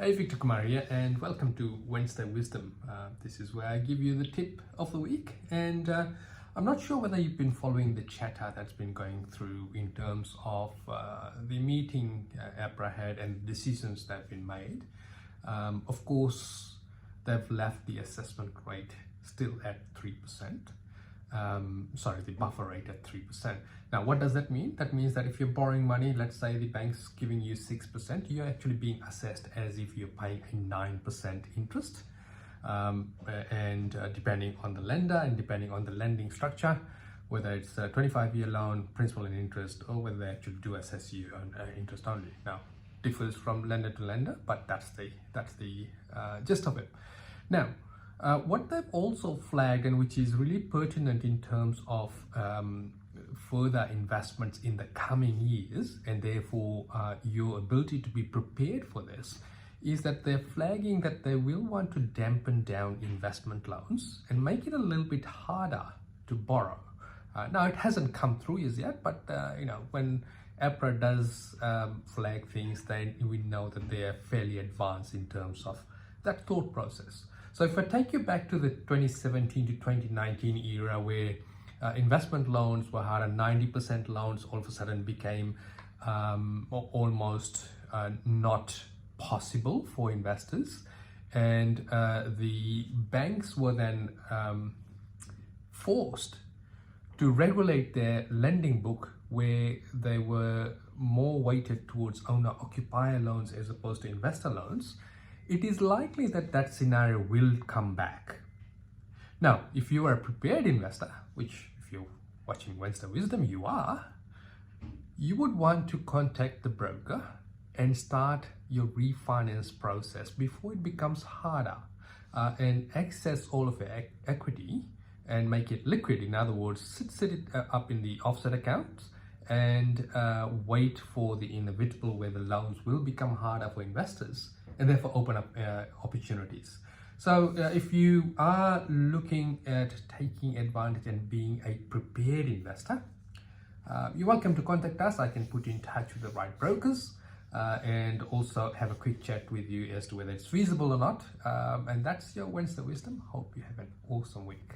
Hey, Victor Kumar here, and welcome to Wednesday Wisdom. This is where I give you the tip of the week, and I'm not sure whether you've been following the chatter that's been going through in terms of the meeting APRA had and decisions that have been made. Of course, they've left the assessment rate still at 3%. The buffer rate at 3%. Now, what does that mean? That means that if you're borrowing money, let's say the bank's giving you 6%, you're actually being assessed as if you're paying a 9% interest. Depending on the lender and depending on the lending structure, whether it's a 25-year loan, principal and interest, or whether they actually do assess you on interest only. Now, differs from lender to lender, but that's the gist of it. Now, what they've also flagged, and which is really pertinent in terms of further investments in the coming years, and therefore your ability to be prepared for this, is that they're flagging that they will want to dampen down investment loans and make it a little bit harder to borrow. Now, it hasn't come through as yet, but when APRA does flag things, then we know that they are fairly advanced in terms of that thought process. So if I take you back to the 2017 to 2019 era where investment loans were harder, 90% loans all of a sudden became almost not possible for investors, and the banks were then forced to regulate their lending book where they were more weighted towards owner-occupier loans as opposed to investor loans. It is likely that that scenario will come back. Now, if you are a prepared investor, which if you're watching Wednesday Wisdom, you are, you would want to contact the broker and start your refinance process before it becomes harder and access all of your equity and make it liquid. In other words, sit it up in the offset accounts and wait for the inevitable where the loans will become harder for investors and therefore open up opportunities. So if you are looking at taking advantage and being a prepared investor, you're welcome to contact us. I can put you in touch with the right brokers and also have a quick chat with you as to whether it's feasible or not. And that's your Wednesday Wisdom. Hope you have an awesome week.